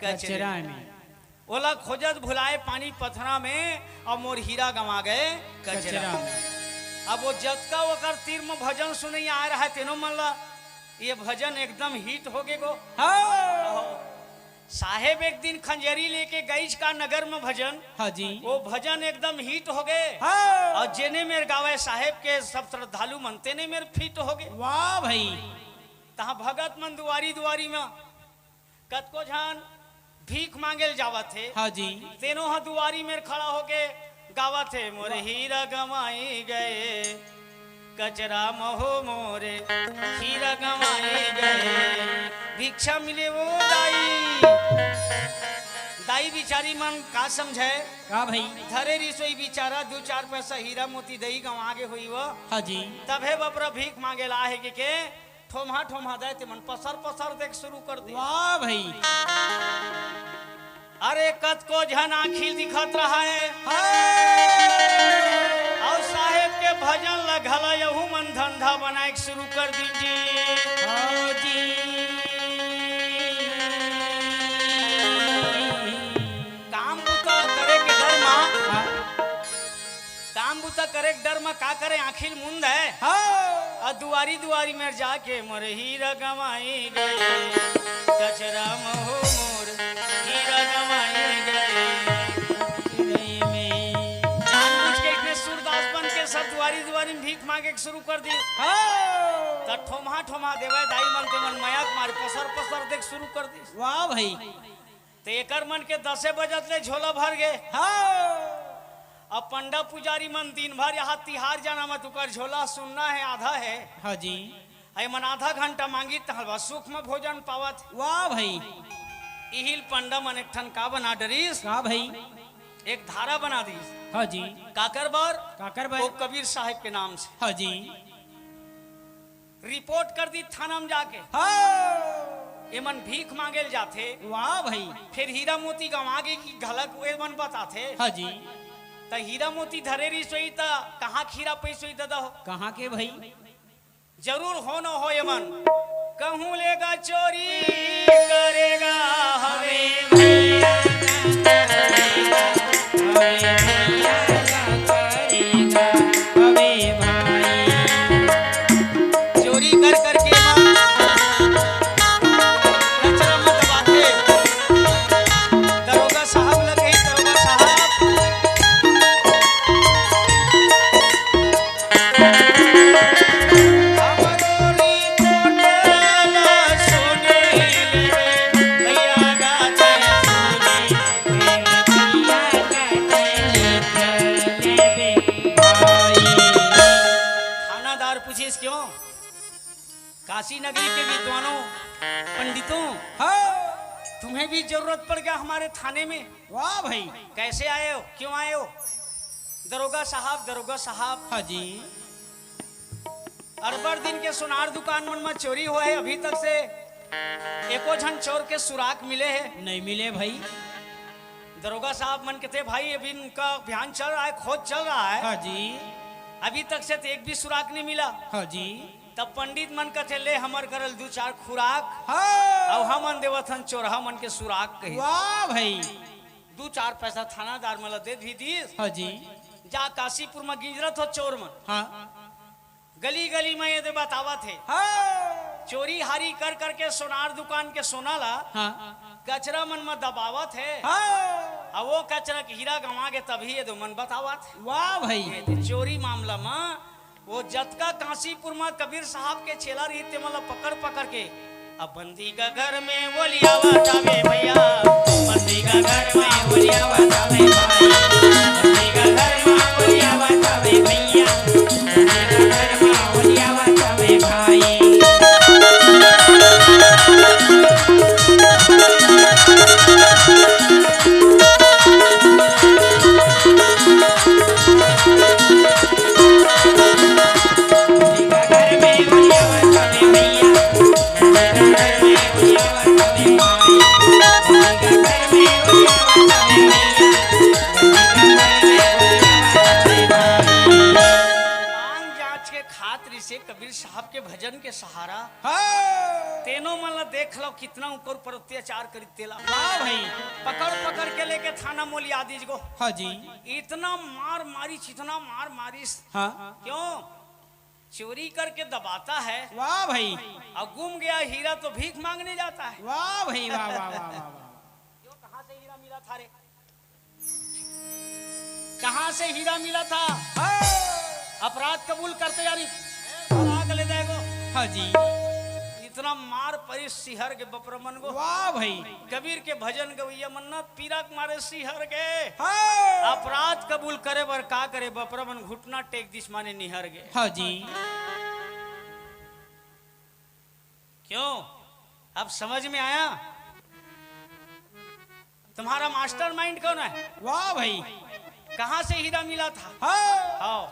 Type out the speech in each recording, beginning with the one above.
कचरा में। ओला खोजत भुलाए पानी पथरा में और मोर हीरा गंवा गए कचरा में। अब वो जतका ओकर तीर में भजन सुनई आ रहा है तेनो मन ला ये भजन एकदम हिट हो गए गो। साहेब एक दिन खंजरी लेके गईच का नगर में भजन। हाँ जी। वो भजन एकदम हिट हो गए और जेने मेरे गावे साहेब के सब श्रद्धालु मनते ने मेरे फिट हो गए। वाह भाई। तहाँ भगत मन दुआरी दुआरी में कतको झन भीख मांगे जावत थे। हाँ जी। तेनो हा दुआरी में खड़ा होके गावत थे मोरे हीरा गंवाई गए कचरा महो मोरे हीरा गंवाई गए भिक्षा मिले वो दाई बिचारी मन का समझे का भाई धरे रिसोई बिचारा 2-4 पैसा हीरा मोती दही गंवा गे हुई वो। हाँ जी। तबे बपरा भीख मांगे ला है के ठोमा ठोमा दे ते मन पसर पसर देख शुरू कर दे। वाह भाई। अरे कत को झन आखिल दिखत रहा है और साहेब के भजन लगल यहू मन धंधा बनाए शुरू कर दीजिए। हाँ जी। काम बुता करे के डर में काम बुता करे के डर में का करे आखिल मुंद है। और दुआरी दुआरी में जाके मोरे हीरा गंवाई गए कचरा महो मोर हीरा गंवाई गए में जानबूझ के इतने सूरदास बन के सब दुआरी दुआरी में भीख मांगे शुरू कर दी। तो ठोमा ठोमा देवे दाई मन के मन मयाक मारे पसर पसर देख शुरू कर दी। वाह भाई। तो एकर मन के 10 बजत ले झोला भर गए। अब पंडा पुजारी मन दिन भर यहाँ तिहार जाना मत तुकर झोला सुनना है आधा है। हाँ जी। आई मन आधा घंटा मांगी तहलवा सुख में भोजन पावत। वाह भाई। इहिल पंडा मन एक ठन का बना डरीस का भाई एक धारा बना दी। हाँ जी। काकर बार काकर वो कबीर साहिब के नाम से। हाँ जी। रिपोर्ट कर दी थाना में जाके। ये मन भीख मांगे जाते। वाह भाई। फिर हीरा मोती गंवा गे की घलक वे मन बताते। हाँ जी। तो हीरा मोती धरे रही सोई तो कहाँ खीरा पैसोई दादा हो कहाँ के भाई जरूर हो न हो ये मन कहूँ लेगा चोरी करेगा चोरी कर करके कचरा मत बाते दरोगा साहब लगे दरोगा साहब क्यों काशी नगरी के विद्वानों पंडितों तुम्हें भी जरूरत पड़ गया हमारे थाने में। वाह भाई। कैसे आए हो क्यों आए हो दरोगा साहब। हाँ जी। अरबर दिन के सुनार दुकान मन में चोरी हुआ है अभी तक से एको झन चोर के सुराग मिले हैं नहीं मिले भाई। दरोगा साहब मन कहते भाई अभी उनका अभियान चल रहा है खोज चल रहा है। हाँ जी। अभी तक से तो एक भी सुराग नहीं मिला। हाँ जी। तब पंडित मन कहते ले हमर करल 2-4 खुराक हाँ। और हमन देवथन चोरहा मन के सुराग कही। वाह भाई। 2-4 पैसा थानादार मला दे भी दी। हाँ जी। जा काशीपुर में गिजरत हो चोर मन। हाँ। गली गली में ये बतावा थे। हाँ। चोरी हारी कर करके सोनार दुकान के सोना ला। हाँ। कचरा मन में दबावत है। हाँ। अब वो कचरा के हीरा गंवा के तभी ये दो मन बतावत। वाह भाई। चोरी मामला में वो जतका काशीपुर में कबीर साहब के चेला रही थे मतलब पकड़ पकड़ के अब बंदी का घर में बोलिया बतावे भैया बंदी का घर में बोलिया बतावे भाई बंदी का घर में बोलिया बतावे भैया बंदी का घर में बोलिया बतावे भाई। साहब के भजन के सहारा हाँ तेनो मन ला देख लो कितना ऊपर पर अत्याचार करी तेला। वाह भाई पकड़ पकड़ के लेके थाना मोलिया दीज को। हाँ जी इतना मार मारिश इतना मार मारिश। हाँ क्यों चोरी करके दबाता है वाह भाई और गुम गया हीरा तो भीख मांगने जाता है। वाह भाई वाह वाह वाह वाह वाह क्यों कहाँ से हीरा मिला था रे? कहाँ से हीरा मिला था? अपराध कबूल करते यानी आग ले जाएगो। हाँ जी इतना मार परी सिहर के बपरमन को। वाह भाई कबीर के भजन गवैया मन्नत पीरा के मारे सिहर के हाँ अपराध कबूल करे बर का करे बपरमन घुटना टेक दिस माने निहर गए। हाँ जी क्यों अब समझ में आया? तुम्हारा मास्टर माइंड कौन है? वाह भाई कहाँ से हीरा मिला था? हाँ आओ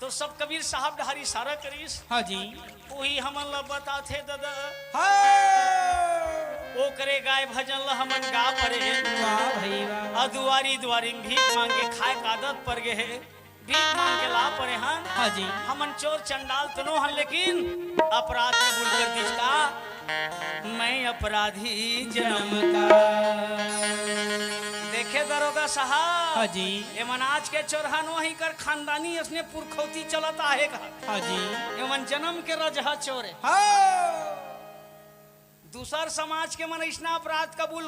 तो सब कबीर साहब ढारी सारा करीस हाँ जी वही हमन ला बताथे दादा। हाँ ओ करे गाय भजन ला हमन गा परे वाह भाई वाह दुआरी दुआरी भीख मांग के खाए का आदत पड़ गए है। भीख मांग के ला परे हन हाँ जी हमन चोर चंडाल तनो हन लेकिन अपराध कबूल कर दीज का मैं अपराधी जन्म का। देखे दरोगा साहब हाँ जी एमन आज के चोरहन वही कर खानदानी इसने पुरखौती चलता है का। हाँ जी एमन जन्म के रजहा चोरे हाँ दूसर समाज के मन इतना अपराध कबूल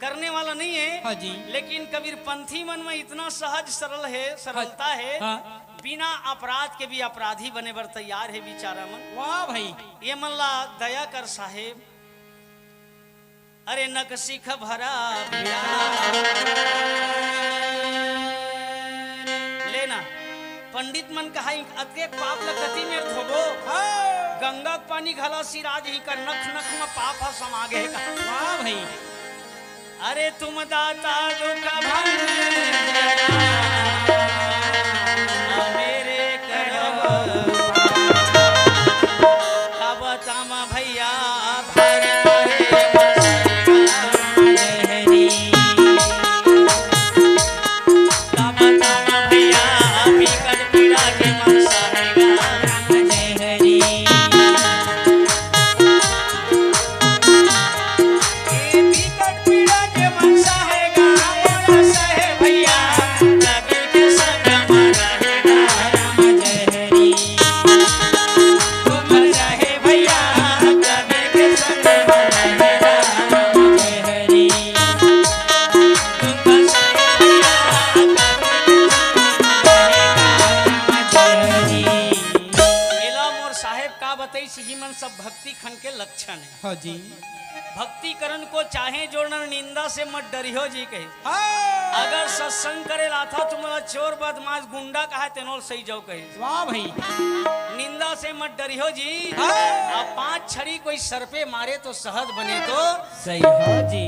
करने वाला नहीं है। हाँ जी लेकिन कबीर पंथी मन में इतना सहज सरल है सरलता है हाँ बिना अपराध के भी अपराधी बने बर तैयार है बेचारा मन। वाह भाई ये मन ला दया कर साहेब। अरे नक सिख भरा लेना पंडित मन कहा अतेक पाप ल कति में धोबो हाँ गंगा के पानी घला सिराज ही कर नख नख में पाप ह समागे का। वाह भाई अरे तुम दाता दुख भंग मेरे करब अब तम भैया भर सब भक्ति खन के लक्षण है। हाँ जी भक्ति करन को चाहे जोड़ना निंदा से मत डरियो जी कहे। हाँ अगर सत्संग करे ला था तुम्हारा चोर बदमाश गुंडा कहा तेनोल सही जाओ कहे। वाह भाई निंदा से मत डरियो जी। हाँ। अब 5 छड़ी कोई सर पे मारे तो सहद बने तो सही हाँ जी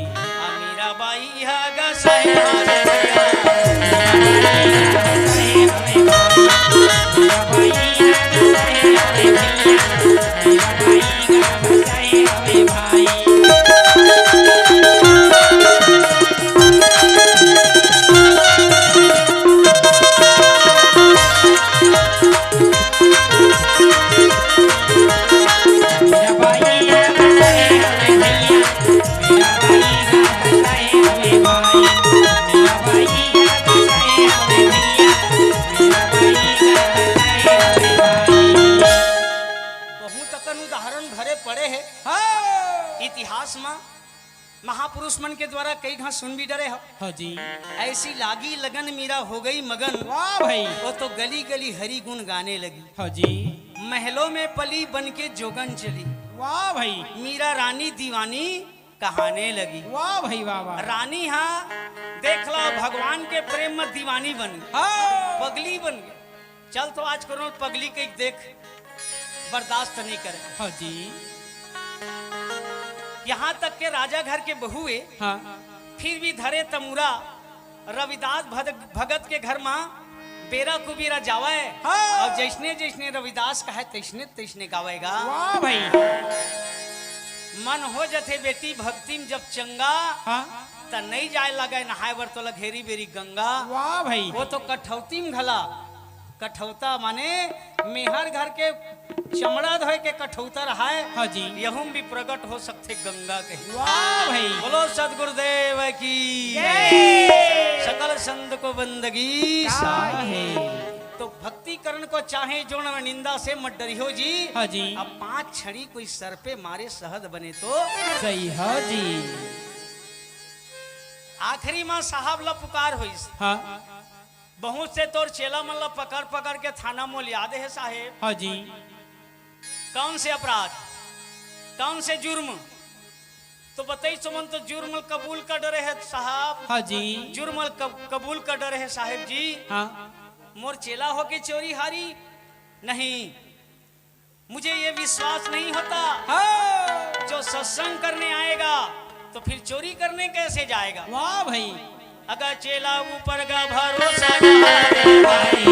मीरा बाई है गा सही इतिहास में महापुरुष मन के द्वारा कई घास सुन भी डरे हो। हाँ जी ऐसी लागी लगन मीरा हो गई मगन वाह भाई वो तो गली गली हरि गुण गाने लगी। हाँ जी महलों में पली बन के जोगन चली वाह भाई मीरा रानी दीवानी कहाने लगी। वाह भाई वाह वाह रानी हाँ देख ला भगवान के प्रेम में दीवानी बन गई हाँ पगली बन गई। चल तो आज करो पगली के देख बर्दाश्त नहीं करे। हाँ जी यहाँ तक के राजा घर के बहुए हाँ फिर भी धरे तमुरा रविदास भगत के घर में बेरा कुबेरा जावा है। हाँ। और जैसने जैसने रविदास का है तैसने तैसने गावेगा। वाह भाई मन हो जथे बेटी भक्ति में जब चंगा हाँ त नहीं जाए लगे नहाए बर तो घेरी बेरी गंगा। वाह भाई वो तो कठौती में घला कठौता माने मेहर घर के चमड़ा धोए के कठौता रहा है। हाँ जी। यहूं भी प्रकट हो सकते गंगा के। वाह भाई। बोलो सदगुरुदेव की जय। सकल संत को बंदगी साहे। तो भक्ति करण को चाहे जो न निंदा से मत डरियो जी। हाँ जी। अब 5 छड़ी कोई सर पे मारे शहद बने तो सही है जी। आखिरी माँ साहब ला पुकार हुई। हाँ बहुत से तोर चेला मन ला पकड़ पकड़ के थाना मोल याद है साहेब। हाँ जी। कौन से अपराध, कौन से जुर्म, तो बताई सुमन। तो जुर्म कबूल का डरे है साहब। हाँ जी। जुर्म कबूल का डरे है साहेब जी। हाँ मोर चेला हो के चोरी हारी नहीं, मुझे ये विश्वास नहीं होता। हाँ। जो सत्संग करने आएगा तो फिर चोरी करने कैसे जाएगा। वाह भाई। अगर चेला ऊपर का भरोसा करे भाई,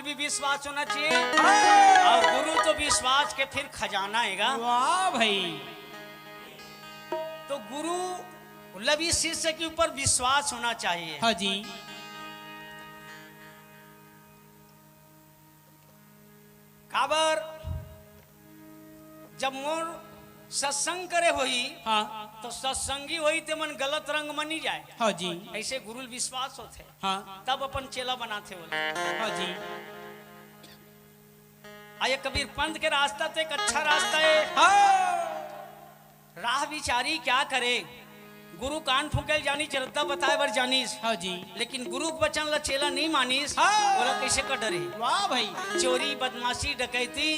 भी विश्वास होना चाहिए। और गुरु तो विश्वास के फिर खजाना आएगा। वाह भाई। तो गुरु लवी शिष्य के ऊपर विश्वास होना चाहिए। हाँ जी। काबर जब मोर सत्संग करे होई, हाँ तो सत्संगी होई ते मन गलत रंग मनी जाए। हाँ जी। ऐसे गुरु विश्वास होते। हाँ तब अपन चेला बनाते बोले। हाँ जी। आये कबीर पंथ के रास्ता तो एक अच्छा रास्ता है। हाँ। राह बिचारी क्या करे, गुरु कान फूकेल जानी चरता बताए बर जानीस। हाँ जी। लेकिन गुरु बचन ला चेला नहीं मानीस। हाँ। बोला कैसे कर डरे। वाह भाई। चोरी बदमाशी डकैती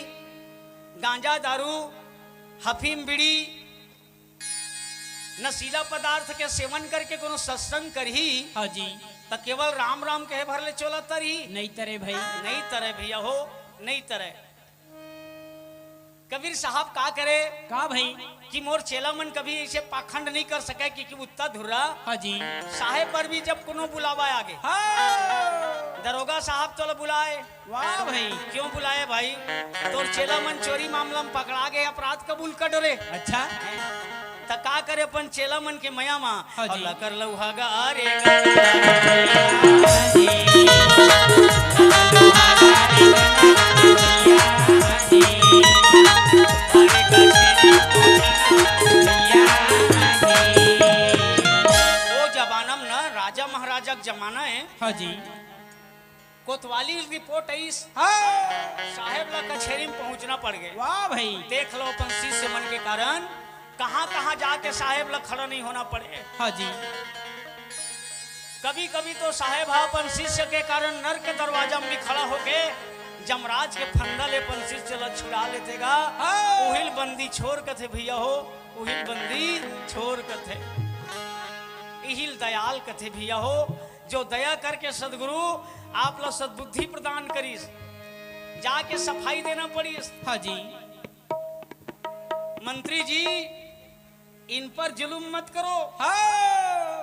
गांजा दारू हफीम बीड़ी नशीला पदार्थ के सेवन करके कोनो सत्संग करही। हाँ जी। तो केवल राम राम कहे भरले चोला तरही नहीं तरे भाई। नहीं तरह भैया हो, नहीं तरह। कबीर साहब का करे का भाई कि मोर चेला मन कभी ऐसे पाखंड नहीं कर सके कि उत्ता धुर्रा। हाँ जी। साहेब पर भी जब कोनो बुलावा आगे, हाँ। दरोगा साहब तो बुलाए। वाह भाई। क्यों बुलाए भाई, तोर चेला मन चोरी मामला में पकड़ा गए, अपराध कबूल कर डरे। अच्छा। त का करे अपन चेला मन के मया मा। हाँ जी। और कर लौहागा रे राजा महाराजा का जमाना है। हाँ जी। कोतवाली रिपोर्ट आई। हाँ। साहेब ला कचहरी में पहुंचना पड़ गए। वाह भाई। देख लो अपन शिष्य मन के कारण कहां कहां जाके साहेब ला खड़ा नहीं होना पड़े। हाँ जी। कभी कभी तो साहेब अपन शिष्य के कारण नर के दरवाजा में भी खड़ा होके जमराज के फंदा ले अपन शिष्य ला छुड़ा लेतेगा। हाँ। उहिल बंदी छोड़ कथे भैया हो, उहिल बंदी छोड़ कथे। इहिल दयाल कथे भैया हो, जो दया करके सदगुरु आप ला सद्बुद्धि प्रदान करीस, जाके सफाई देना पड़ीस। हाँ जी। मंत्री जी इन पर जुल्म मत करो। हाँ।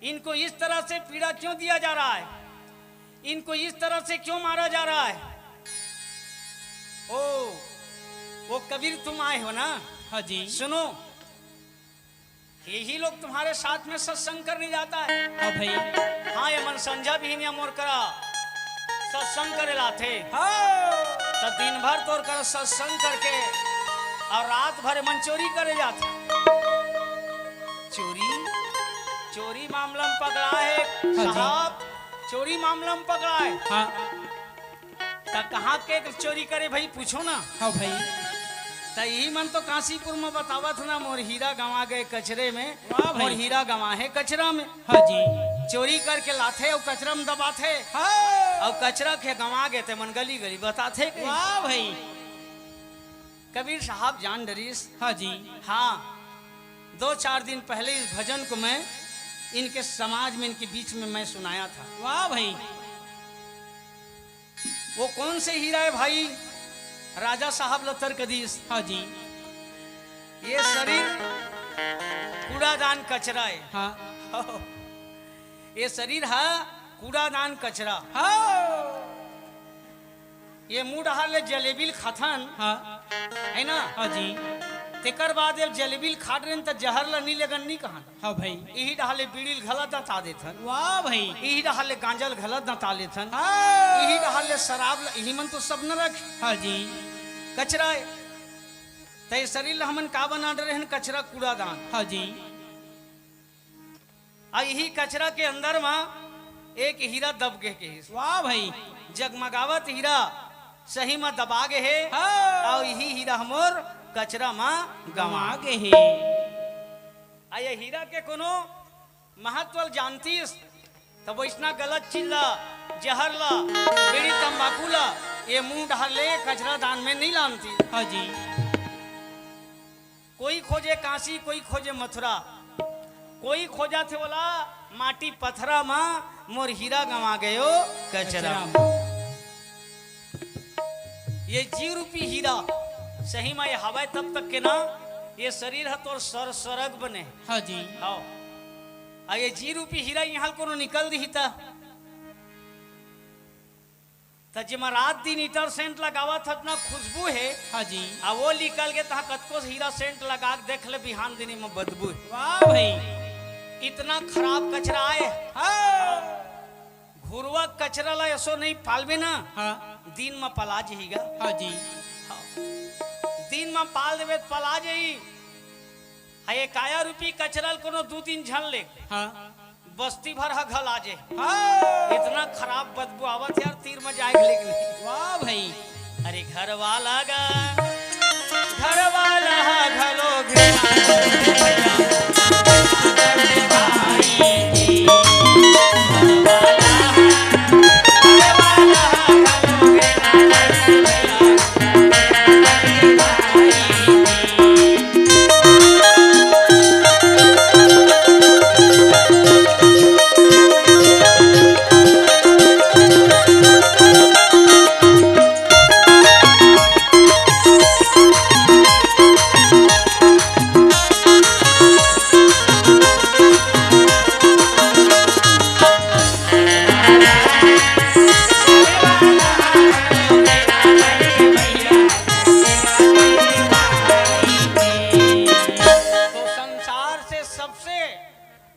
इनको इस तरह से पीड़ा क्यों दिया जा रहा है, इनको इस तरह से क्यों मारा जा रहा है। ओ वो कबीर तुम आए हो ना। हाँ जी। सुनो, यही लोग तुम्हारे साथ में सत्संग करने जाता है। हाँ भाई। हाँ ये मन संजा भी नहीं मोर करा सत्संग करे लाथे। हाँ। तो दिन भर तोर कर सत्संग करके और रात भर मन चोरी करे जाते। चोरी चोरी मामला में पकड़ा है। हाँ जी। साहब चोरी मामला में पकड़ा है। हाँ। तो कहाँ के चोरी करे भाई पूछो ना। हाँ भाई। तो यही मन तो काशीपुर में बतावत ना, मोर हीरा गंवा गए कचरे में। वाह भाई। मोर हीरा गंवा है कचरा में। हाँ जी। चोरी करके लाथे और कचरा में दबाथे। हाँ। और कचरा के गंवा गए थे मन गली गली बताथे। वाह भाई। कबीर साहब जान डरीस। हाँ जी। हाँ 2-4 दिन पहले इस भजन को मैं इनके समाज में इनके बीच में मैं सुनाया था। वाह भाई। वो कौन से हीरा है भाई, राजा साहब लतर कदीस। हाँ जी। ये शरीर कूड़ादान कचरा है। हाँ। ये शरीर है कूड़ादान कचरा। हाँ। ये मुंह डहाले जलेबी खाथन हाँ है ना। हाँ जी तेकर बाद ये जलेबी खाट रहे त जहर ला नहीं लगन नहीं कहा हाँ भाई यही डहाले बीड़ी गलत दता देथन वाह भाई यही डहाले गांजल गलत दता लेथन हाँ यही डहाले शराब यही मन तो सब न रख हाँ जी कचरा तय शरीर ला हमन का बना रहे हैं कचरा कूड़ादान हाँ जी आ यही कचरा के अंदर में एक हीरा दब के वाह भाई जगमगावत हीरा सही में दबा गे है हाँ और यही हीरा हमर कचरा में गवा गवा गे है आ ये हीरा के कोनो महत्व जानतीस तब इतना गलत चीज ला जहर ला बीड़ी तंबाकू ला ये मुंह ढाल ले कचरा दान में नहीं लानती। हाँ जी कोई खोजे काशी कोई खोजे मथुरा कोई खोजा थे बोला माटी पथरा माँ मोर हीरा गवा गयो कचरा। ये जीव रूपी हीरा सही में ये हवा तब तक के ना ये शरीर है तो सरग बने हाँ जी हाँ आ ये जी रूपी हीरा यहाँ को निकल दी था जिमा रात दिन इतर सेंट लगावा था इतना खुशबू है हाँ जी आ वो निकल के तहा कतको हीरा सेंट लगा के देख ले बिहान दिन में बदबू है। वाह भाई इतना खराब कचरा आए हाँ घुरवा कचरा ला ऐसो नहीं पालबे ना हाँ दिन में पला जाएगा। हाँ जी दिन में पाल देवे तो पला जाई ये काया रूपी कचरल कोनो 2-3 झन ले हाँ बस्ती भर हा घल आ जाए हाँ इतना खराब बदबू आवत यार तीर में जाए लेकिन वाह भाई अरे घर वाला घलो घिना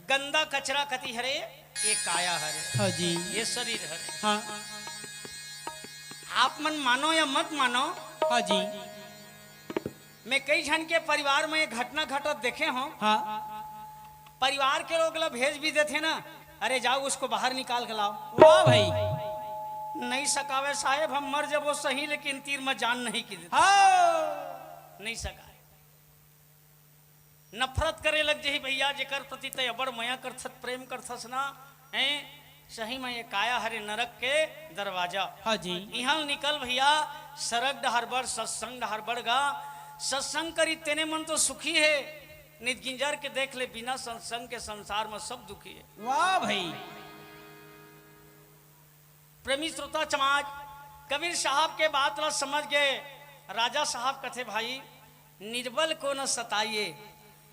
गंदा कचरा कति हरे ये काया हरे हाँ जी ये शरीर हरे। हाँ आप मन मानो या मत मानो हाँ जी मैं कई जन के परिवार में ये घटना घटत देखे हूँ। हाँ परिवार के लोग ला भेज भी देते ना अरे जाओ उसको बाहर निकाल के लाओ वाह भाई नहीं सकावे साहेब हम मर जब वो सही लेकिन तीर में जान नहीं की हाँ नहीं सका नफरत करे लग जही भैया जेकर प्रति तय बड़ मया करथत प्रेम करथस ना है सही में ये काया हरे नरक के दरवाजा। हाँ जी यहाँ निकल भैया सरग डहरबड़ सत्संग डहरबड़ गा सत्संग करी तेने मन तो सुखी है नित गिंजर के देख ले बिना सत्संग के संसार में सब दुखी है। वाह भाई प्रेमी श्रोता समाज कबीर साहब के बात ला समझ गए। राजा साहब कथे भाई निर्बल को न सताइए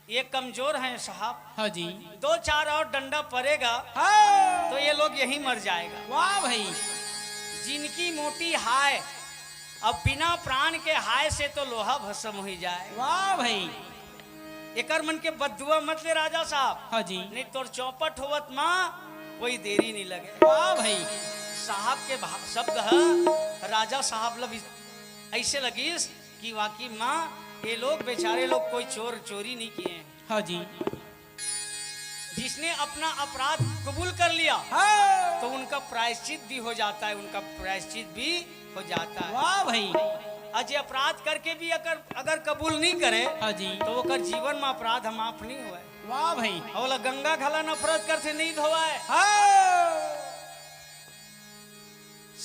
ये कमजोर हैं साहब हाँ जी 2-4 और डंडा पड़ेगा हाँ तो ये लोग यही मर जाएगा। वाह भाई जिनकी मोटी हाय अब बिना प्राण के हाय से तो लोहा भस्म हो जाए। वाह भाई एकर मन के बदुआ मत ले राजा साहब हाँ जी नहीं तोर चौपट होवत माँ कोई देरी नहीं लगे। वाह भाई साहब के शब्द है राजा साहब लब ऐसे लगिस कि वाकई माँ ये लोग बेचारे लोग कोई चोरी नहीं किए हैं। हाँ जी जिसने अपना अपराध कबूल कर लिया हाँ तो उनका प्रायश्चित भी हो जाता है उनका प्रायश्चित भी हो जाता है। वाह भाई अजय अपराध करके भी अगर कबूल नहीं करे हाँ जी तो वो कर जीवन में अपराध माफ नहीं हुआ है। वाह भाई और गंगा घला नफरत करते नहीं धोआ है। हाँ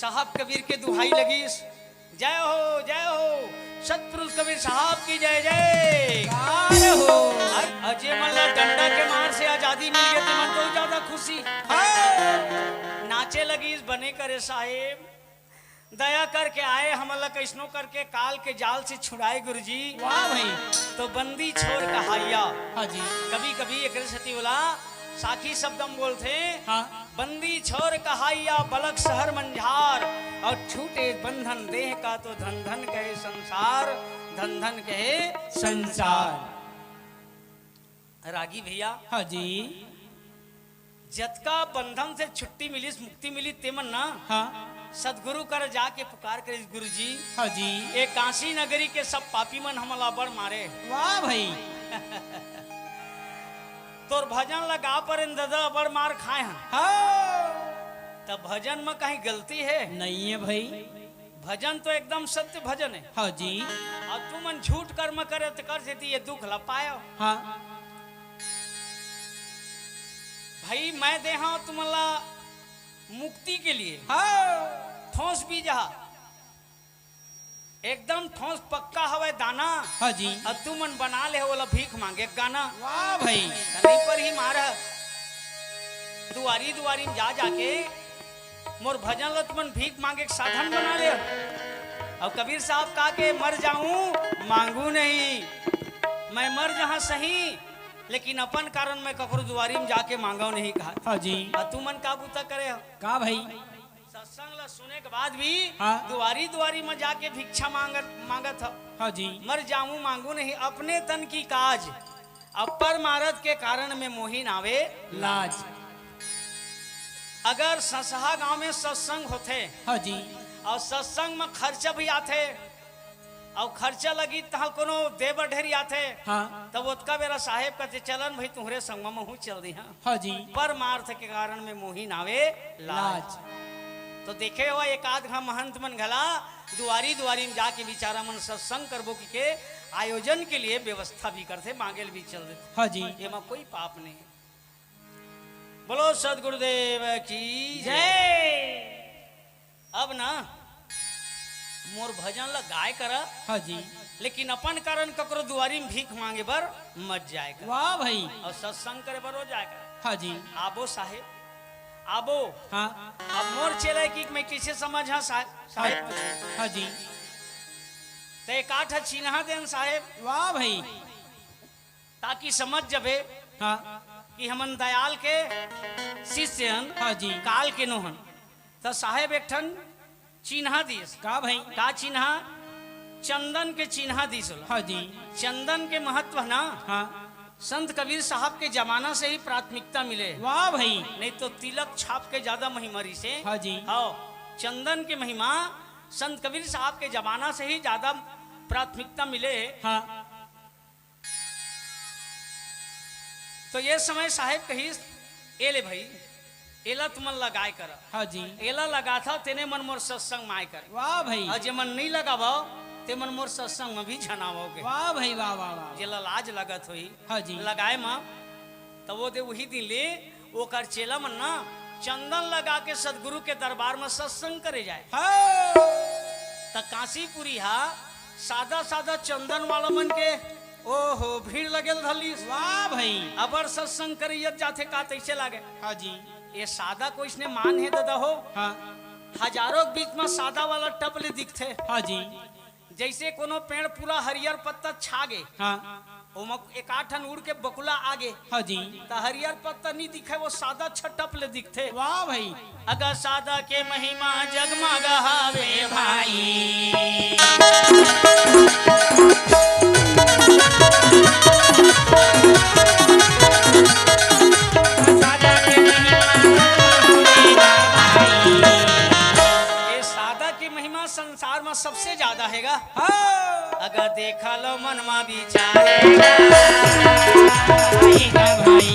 साहब कबीर के दुहाई लगी जय हो सतपुरुष कबीर साहब की जय जय हो अजय मल्ला डंडा के मार से आजादी मिल गई थी मन तो ज्यादा खुशी नाचे लगी इस बने करे साहेब दया करके आए हमला कैसनो करके काल के जाल से छुड़ाए गुरुजी। वाह भाई तो बंदी छोड़ कहाइया हाँ जी कभी कभी एक सती बोला साखी शब्द हम बोलते हाँ बंदी छोर कहाइया बलक शहर मंझार और छूटे बंधन देह का तो धन धन कहे संसार, धन धन कहे संसार। रागी भैया, हाँ जी। जतका बंधन से छुट्टी मिली, मुक्ति मिली, तेमन ना हाँ सदगुरु कर जाके पुकार करे, गुरु जी हाँ जी। एक काशी नगरी के सब पापी मन हमला बड़ मारे, वाह भाई। तोर भजन लगा पर इन दादा बड़ मार खाए हैं। हाँ तब भजन में कहीं गलती है? नहीं है भाई। भजन तो एकदम सत्य भजन है। हाँ जी। और तू मन झूठ कर्म करे तो कर देती ये दुख लपायो। हाँ भाई मैं दे हाँ तुम्हारा मुक्ति के लिए हाँ ठोस बीज हा, एकदम ठोस पक्का हवे दाना। हाँ जी। और तू मन बना ले बोला भीख मांगे गाना। वाह भाई। नहीं पर ही मारा दुआरी दुआरी में जा जाके मोर भजन लो तुमन भीख मांगे एक साधन बना ले। और कबीर साहब कहा के मर जाऊं मांगू नहीं, मैं मर जहां सही, लेकिन अपन कारण मैं ककरो दुआरी में जाके मांगा नहीं कहा। हाँ जी। और तू मन का बूता करे हो? का भाई। सत्संग ला सुने के बाद भी हाँ। दुआरी दुआरी में जाके भिक्षा मांगत हो। हाँ जी। मर जाऊं मांगू नहीं, अपने तन की काज अपर मारत के कारण में मोहिन आवे लाज। अगर ससहा गांव में सत्संग होते हाँ जी। और सत्संग में खर्चा भी आते और खर्चा लगी तहाँ कोनो देव ढेरी आते, हाँ तब उतका बेरा साहेब कहते चलन भाई तुम्हारे संग में हूँ चल दी। हाँ हाँ जी। परमार्थ के कारण में मोहिन आवे लाज। तो देखे हुआ एक आध घा महंत मन घला दुआरी दुआरी में जाके बिचारा मन सत्संग करबो के आयोजन के लिए व्यवस्था भी करते, मांगेल भी चल देते। हाँ जी। ये में कोई पाप नहीं। बोलो सदगुरुदेव की जय। अब ना मोर भजन ला गाय कर, हाँ जी। लेकिन अपन कारण ककरो दुआरी में भीख मांगे बर मत जाए कर। वाह भाई। और सत्संग करे बर हो जाए कर। हाँ जी। आबो साहेब आबो। हाँ अब मोर चले कि मैं किसे समझ हाँ साहेब। हाँ जी। ते काठ चिन्हा देन साहेब, वाह भाई। ताकि समझ जबे हाँ कि हमन दयाल के शिष्य हन, हाँ जी। काल के नोहन। तो साहेब एक ठन चिन्हा दिस। का भाई। का चिन्हा? चंदन के चिन्हा दिस। हाँ जी। चंदन के महत्व ना हाँ संत कबीर साहब के जमाना से ही प्राथमिकता मिले। वाह भाई। नहीं तो तिलक छाप के ज्यादा महिमा रही से। हाँ जी। हाँ चंदन के महिमा संत कबीर साहब के जमाना से ही ज्यादा प्राथमिकता मिले। हाँ तो ये समय साहेब कही एले भाई एला तुमन लगाए कर। हाँ जी। एला लगा था तेने मन मोर सत्संग माय कर। वाह भाई। और जे मन नहीं लगावो ते मन मोर सत्संग में भी झनावोगे। वाह भाई। वाह वाह वाह। जेला लाज लगत होई हाँ जी। लगाए माँ तो वो दे वही दिन ले वो कर चेला मन ना चंदन लगा के सदगुरु के दरबार में सत्संग करे जाए। हाँ त काशीपुरी हा सादा सादा चंदन वाला मन के ओहो भीड़ लगेल धली। वाह भाई। अबर सत्संग करियत जाते का तैसे लागे। हाँ जी। ये सादा को इसने मान है दादा हो। हाँ हजारों के बीच में सादा वाला टपले दिखते। हाँ जी। जैसे कोनो पेड़ पूरा हरियर पत्ता छागे, हाँ एक आठन उड़ के बकुला आगे। हाँ जी। तो हरियर पत्ता नहीं दिखे, वो सादा छटपले दिखते। वाह भाई। अगर सादा के महिमा जगमगावे भाई, ये सादा की महिमा संसार में सबसे ज्यादा हैगा। हाँ अगर देखा लो मन में विचारेगा भाई।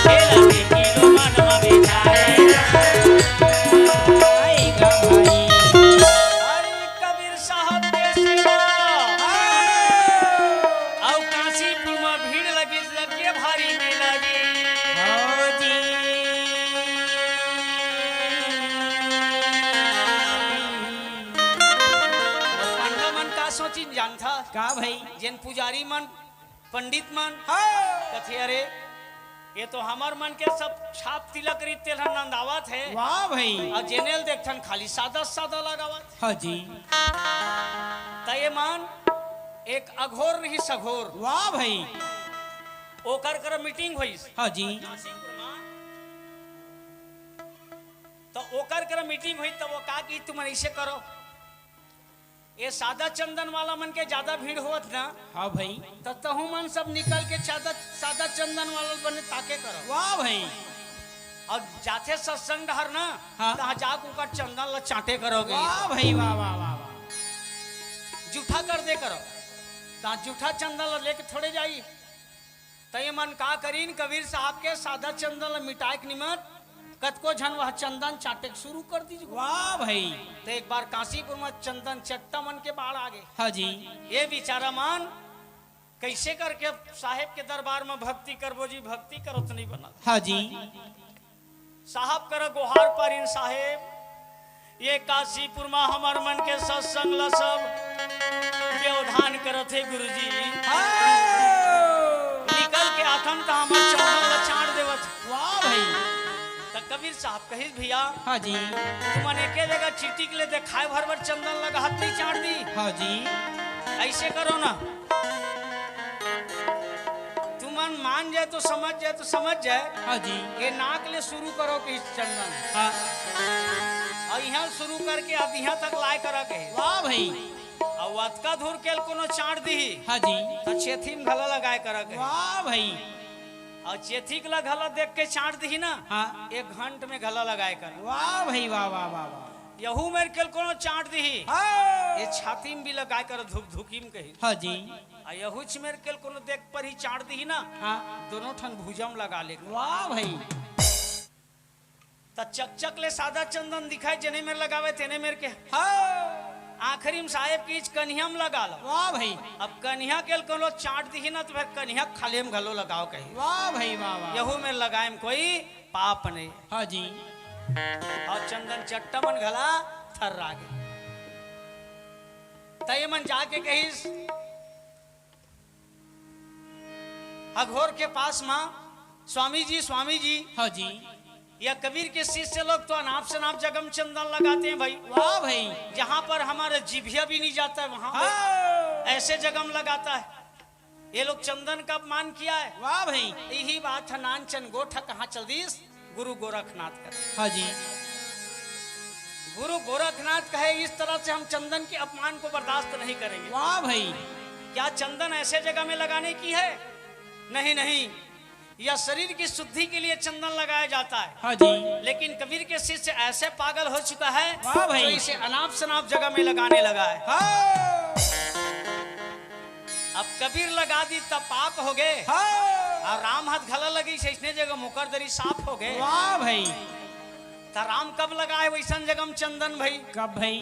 खेला देखी लो मन में विचारेगा। अरे कबीर साहब के सिवा और काशीपुर में भीड़ लगी भारी में लगी। हाँ जी। पंडा मन का सोची जान था का भाई। जैन पुजारी मन पंडित मन हाँ कथे अरे ये तो हमार मन के सब छाप तिलक रीते नंदावत है। वाह भाई। और जेनेल देखथन खाली सादा सादा लगावत। हाँ जी। तय मान एक अघोर रही सघोर वाह भाई। ओकर कर मीटिंग हुई। हाँ जी। तो ओकर कर मीटिंग हुई तो वो कहा कि तुम ऐसे करो, ये सादा चंदन वाला मन के ज्यादा भीड़ होत ना, हाँ भाई, तो तहु मन सब निकल के सादा चंदन वाला बने ताके करो। वाह भाई, और जाते सत्संग डहर ना, हाँ। तहाँ जाक उकर चंदन ला चाटे करोगे, वाह भाई, वाह वाह वाह वाह, जूठा कर दे करो, तहाँ जूठा चंदन ला लेके थोड़े जाई, तो ये मन का करीन कबीर साहब के सादा चंदन ला मिटाए के निमत कतको झन वह चंदन चाटे शुरू कर दीजिए। वाह भाई, तो एक बार काशीपुर में चंदन चट्टा मन के बाढ़ आ गए। हाँ जी, ये बेचारा मान कैसे करके साहेब के दरबार में भक्ति करबो जी, भक्ति करो तो नहीं बना। हाँ जी, साहब कर गुहार पर इन साहेब, ये काशीपुर में हमार मन के सत्संग ला सब व्यवधान करत है गुरुजी, निकल के आथम तो हमार चंदन ला चाट देवत। वाह भाई, तो कबीर साहब कहिस भैया हाँ जी, तुमन एके जगह चीटी के ले देखाए भर भर चंदन लगा हाथ नहीं चाट दी, हाँ जी, ऐसे करो ना, तुमन मान जाए तो समझ जाए, हाँ जी, ये नाक ले शुरू करो कि चंदन, हाँ, और यहाँ शुरू करके अब यहाँ तक लाए करा के, वाह भाई, और वतका धूर के कोनो चाट दी, हाँ जी, तो चेथी में घला लगाए करा के, वाह भाई, और चेथी के घला देख के चाट दी ना, हाँ, 1 घंटे में घला लगाए कर, वाह भाई, वाह वाह वाह वाह, यहू मेरे के कोनो चाट दी, हाँ, ये छाती में भी लगाए कर धुक धुकीम कही, हाँ जी, आ यहू मेरे के कोनो देख पर ही चाट दी ना, हाँ, दोनों ठन भुजम लगा ले, वाह भाई, तो चक ले सादा चंदन दिखाई जने मेरे लगावे तेने मेरे के, हाँ, आखिरी में साहेब की कन्हिया में लगा लो, वाह भाई, अब कन्हिया के कोनो चाट दी ना तो फिर कन्हिया खाले में घलो लगाओ कही, वाह भाई, वाह वाह, यहू में लगाए में कोई पाप नहीं, हाँ जी, और चंदन चट्टा मन घला थर रागे, तय मन जाके कहिस अघोर के पास माँ स्वामी जी, हाँ जी, या कबीर के शिष्य लोग तो अनाप शनाप जगम चंदन लगाते हैं भाई, वाह भाई, जहाँ पर हमारा जिभिया भी नहीं जाता है वहां हाँ, ऐसे जगम लगाता है, ये लोग चंदन का अपमान किया है, वाह भाई, यही बात है नानचन गोठा कहाँ चल दीस गुरु गोरखनाथ का, हाँ जी, गुरु गोरखनाथ कहे इस तरह से हम चंदन के अपमान को बर्दाश्त नहीं करेंगे, वाह भाई, क्या चंदन ऐसे जगह में लगाने की है, नहीं, यह शरीर की शुद्धि के लिए चंदन लगाया जाता है, हाँ जी, लेकिन कबीर के शिष्य ऐसे पागल हो चुका है वाह भाई, तो इसे अनाप शनाप जगह में लगाने लगा है, हाँ, अब कबीर लगा दी तब पाप हो गए, हाँ, और राम हाथ घला लगी से इसने जगह मुकरदरी साफ हो गए, वाह भाई, तो राम कब लगाए वैसन जगह में चंदन भाई, कब भाई,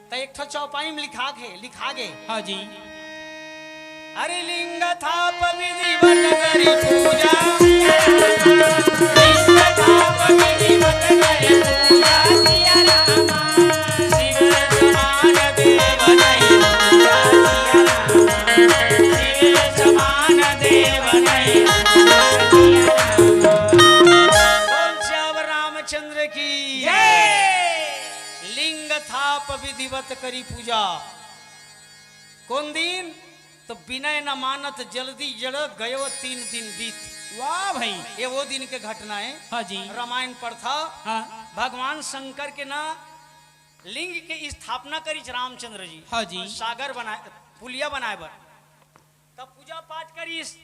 तो एक ठो चौपाई में लिखा गे, हाँ जी, अरे लिंग था विधिवत करी पूजा, लिंग था विधिवत करी पूजा, सिया रामा शिव समान देव नहीं पूजा, सिया रामा शिव समान देव नहीं पूजा, बोल श्याम रामचंद्र की जय। लिंग थाप विधिवत करी पूजा, कौन दिन तो विनय न मानत जल्दी जड़ गयो 3 दिन बीत, वाह भाई, ये वो दिन के घटना है, हाँ जी, रामायण पर था, हाँ, भगवान शंकर के ना लिंग के स्थापना करी रामचंद्र जी, हाँ जी, सागर बनाए पुलिया बनाए बर, तब पूजा पाठ करीस,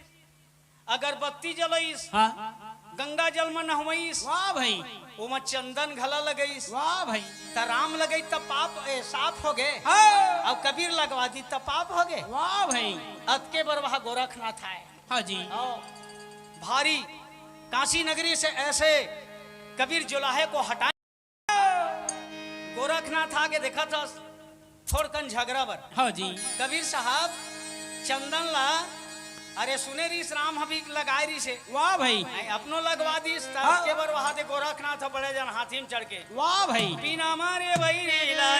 अगरबत्ती जलईस, हाँ, गंगा जल में नहवईस, वाह भाई, ओमा चंदन घला लगईस, वाह भाई, त राम लगई तब पाप साफ हो गए, हाँ, अब कबीर लगवा दी तब पाप हो गए, वाह भाई, अत के बर वहाँ गोरखनाथ आए, हाँ जी, भारी काशी नगरी से ऐसे कबीर जुलाहे को हटाए, गोरखनाथ आगे देखा था थोड़कन झगड़ा बर, हाँ जी, कबीर साहब चंदन ला अरे सुने रीस राम हबी लगाए री से, वाह भाई, अपनो लगवा दी हाँ। के बर वहां दे गोरखनाथ बड़े जन हाथी में चढ़ के, वाह भाई, बिना मारे वही रीला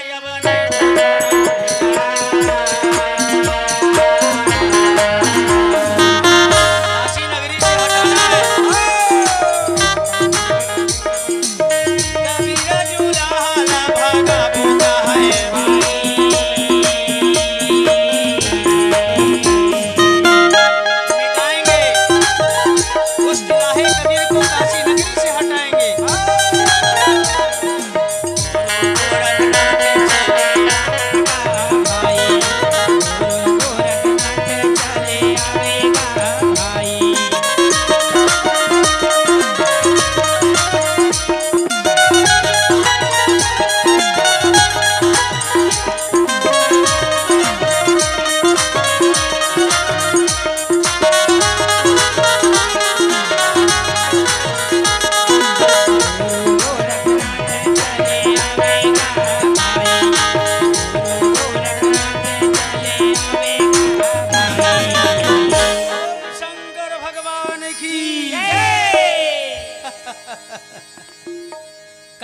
काशी नगरी से हटाना है, कबीर जुलाहा भागा भूखा है भाई, मिटाएंगे उस जुलाहे कबीर को काशी नगरी से हटाएंगे,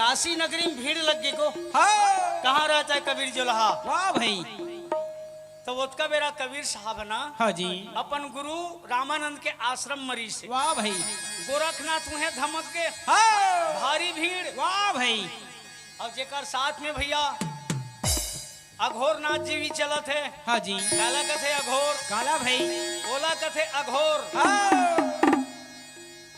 काशी नगरी में भीड़ लग गई को। हाँ कहाँ रहता है कबीर जोलहा? वाह भाई। तो उसका मेरा कबीर साहब ना हाँ जी अपन गुरु रामानंद के आश्रम मरी से वाह भाई। गोरखनाथ उन्हें धमक के हाँ भारी भीड़। वाह भाई। और जेकर साथ में भैया अघोरनाथ जी भी चलत है। हाँ जी काला कथे अघोर, काला भाई। ओला कथे अघोर। हाँ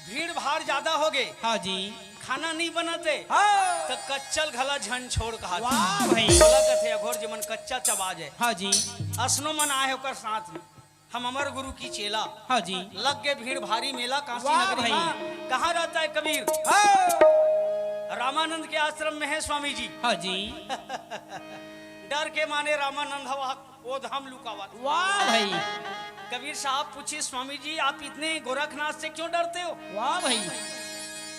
भीड़ भाड़ ज्यादा हो गए, हाँ जी खाना नहीं बनाते हाँ तो कच्चल घला झन छोड़ कहा। वाह भाई। ओला कथे अघोर जमन कच्चा चबा जाए। हाँ जी असनो मन आए होकर साथ में हम अमर गुरु की चेला हाँ जी लग गए भीड़ भारी मेला काशी वाह नगरी भाई। में। कहाँ रहता है कबीर? हाँ रामानंद के आश्रम में है स्वामी जी। हाँ जी डर के माने रामानंद हवा वो धाम लुकावा। वाह भाई। कबीर साहब पूछे स्वामी जी आप इतने गोरखनाथ से क्यों डरते हो? वाह भाई।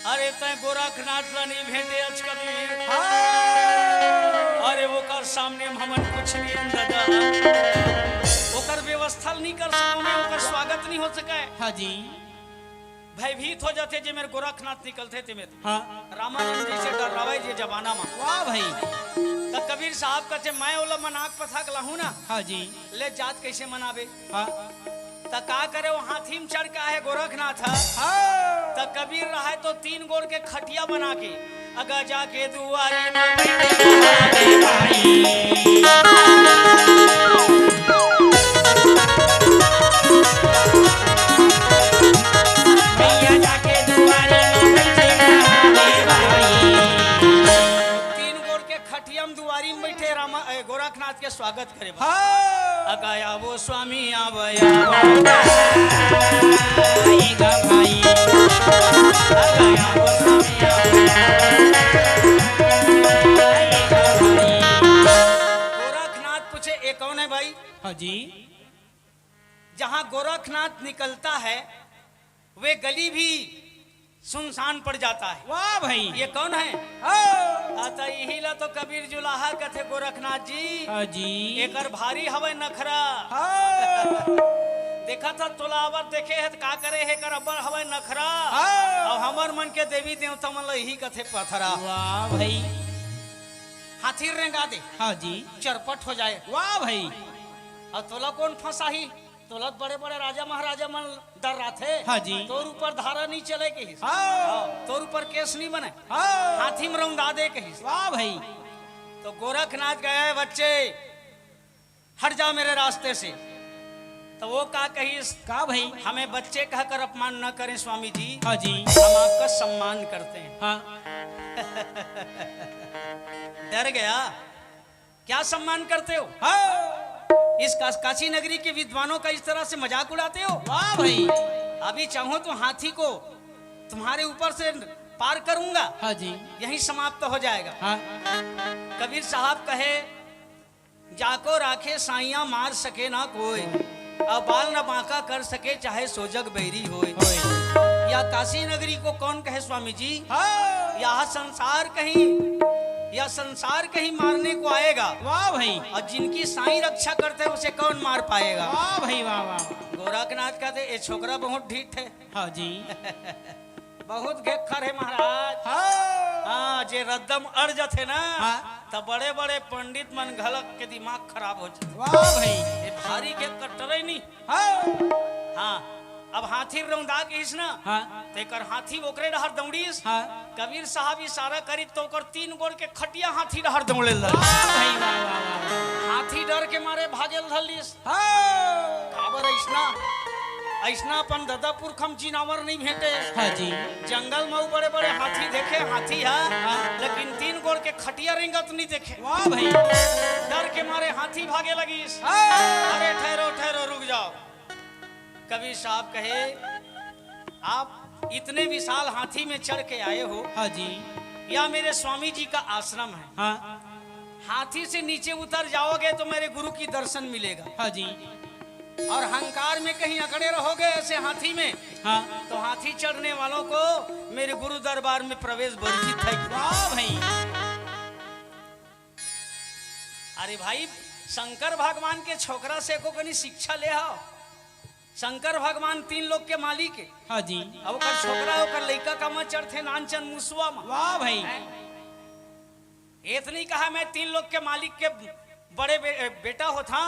अरे तय गोरखनाथ ला नहीं भेंटे आज कबीर। हाँ अरे वो कर सामने हमन कुछ नहीं दादा ओकर व्यवस्था नहीं कर सको में ओकर स्वागत नहीं हो सके। हाँ जी भयभीत हो जाते जे मेरे गोरखनाथ निकलते थे में हाँ रामानंद जी से डर रहा जे जमाना में। वाह भाई। तो कबीर साहब कहते मैं ओला मनाक पथक लहू ना हाँ जी ले जात कैसे मनाबे? हाँ तो का करे वो हाथी में चढ़ के है गोरखनाथ है। हाँ तो कबीर रहा है तो 3 गोड़ के खटिया बना के अगर जाके दुआरी भैया जाके दुआरे में बैठे रे भाई। 3 गोड़ के खटिया में दुआरी में बैठे गोरखनाथ के स्वागत करे। हाँ अगाया वो स्वामी आवया आएगा भाई। अगाया वो स्वामी आएगा भाई। गोरखनाथ पूछे ये कौन है भाई? हाँ जी जहाँ गोरखनाथ निकलता है वे गली भी सुनसान पड़ जाता है। वाह भाई। ये कौन है? हाँ आता यही ला तो कबीर जुलाहा कथे गोरखनाथ जी हाँ जी एकर भारी हवे नखरा। हाँ देखा था तोलावर देखे है का करे है कर अब्बर हवे नखरा। हाँ। और हमर मन के देवी देवता मन यही कथे पथरा। वाह भाई। हाथी रेंगा दे हाँ जी चरपट हो जाए। वाह भाई। और तोला कौन फंसाही? तोला बड़े बड़े राजा महाराजा मन डर रहा थे। हाँ जी तोर ऊपर धारा नहीं चले के हिस। हाँ तोर ऊपर केस नहीं बने। हाँ हाथी में रौंदा दे के हिस। वाह भाई। तो गोरखनाथ गए बच्चे हट जाओ मेरे रास्ते से। तो वो का कही का भाई? हमें बच्चे कहकर अपमान न करें स्वामी जी हाँ जी हम आपका सम्मान करते हैं। हाँ डर गया क्या सम्मान करते हो? हाँ इस काशी नगरी के विद्वानों का इस तरह से मजाक उड़ाते हो? वाह भाई। अभी चाहो तो हाथी को तुम्हारे ऊपर से पार करूंगा हाँ जी यही समाप्त हो जाएगा। हाँ कबीर साहब कहे जाको राखे साइया मार सके ना कोई अब बाल न बांका कर सके चाहे सोजग बैरी होए। होए। या काशी नगरी को कौन कहे स्वामी जी? हाँ यह संसार कहीं या संसार कहीं मारने को आएगा। वाह भाई। और जिनकी साई रक्षा करते हैं उसे कौन मार पाएगा? वाह भाई वाह वाह। गोरखनाथ कहते ये छोकरा बहुत ढीठ है हाँ जी बहुत घेखर है महाराज। हाँ हाँ जे रद्दम अड़ जाते ना हाँ। तो बड़े बड़े पंडित मन घलक के दिमाग खराब हो जाते। वाह भाई। ये भारी के कटरे नहीं। हाँ हाँ अब हाथी रौंदा के हिस ना हाँ तेकर हाथी ओकरे डहर दौड़ीस। हाँ कबीर साहब इशारा करी तो ओकर 3 गोड़ के खटिया हाथी डहर दौड़े लग। वाह भाई वाह वाह वाह। हाथी डर के मारे भागेल धलिस। हाँ खबर ऐसना ऐसना अपन दादा पुरख हम जिनावर नहीं भेंटे। हाँ जी जंगल में बड़े बड़े हाथी देखे हाथी है हाँ। लेकिन 3 गोड़ के खटिया रेंगत नहीं देखे। वाह भाई। डर के मारे हाथी भागे लगी। हाँ अरे ठहरो ठहरो रुक जाओ। कबीर साहब कहे आप इतने विशाल हाथी में चढ़ के आए हो हाँ जी या मेरे स्वामी जी का आश्रम है। हाँ हाथी से नीचे उतर जाओगे तो मेरे गुरु की दर्शन मिलेगा। हाँ जी और हंकार में कहीं अकड़े रहोगे ऐसे हाथी में हाँ तो हाथी चढ़ने वालों को मेरे गुरु दरबार में प्रवेश वर्जित है। वाह भाई। अरे भाई शंकर भगवान के छोकरा से को कनी शिक्षा ले आओ। शंकर भगवान 3 लोग के मालिक है। हाँ जी अब ओकर छोकरा ओकर लइका का में चढ़थे नानचन मुसवा में। वाह भाई। इतनी कहा मैं 3 लोग के मालिक के बड़े बेटा होता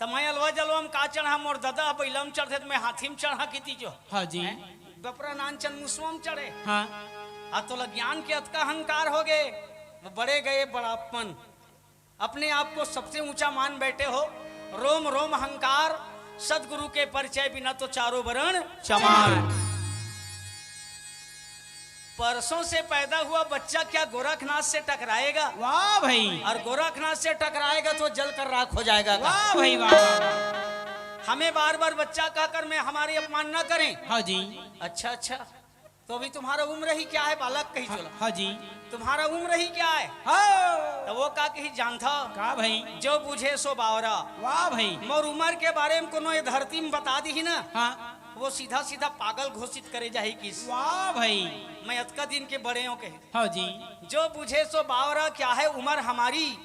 तो मैं अलवा जलवा में का चढ़ा मोर दादा बैलम चढ़ते तो मैं हाथी में चढ़ा की जो हाँ जी। बपरा नानचन मुसवम चढ़े हाँ तो ज्ञान के अत का अहंकार हो गए, वो बड़े गए बड़ापन, अपने आप को सबसे ऊंचा मान बैठे हो, रोम रोम अहंकार, सदगुरु के परिचय बिना तो चारों वर्ण चमार। परसों से पैदा हुआ बच्चा क्या गोरखनाथ से टकराएगा? वाह भाई, और गोरखनाथ से टकराएगा तो जल कर राख हो जाएगा। वाह भाई वाह। हमें बार बार बच्चा कहकर मैं हमारी अपमान न करें। हाँ जी। अच्छा अच्छा, तो अभी तुम्हारा उम्र ही क्या है बालक कही चलो। हाँ जी। तुम्हारा उम्र ही क्या है? हाँ। तो वो का कही जानता का भाई? जो बुझे सो बावरा। वाह भाई। मोर उम्र के बारे में कोनो ये धरती में बता दी ही ना, हाँ वो सीधा सीधा पागल घोषित करे जाही किस। वाह भाई। मैं अतका दिन के बड़े हो के हाँ जी। जो बुझे सो बावरा, क्या है उम्र हमारी,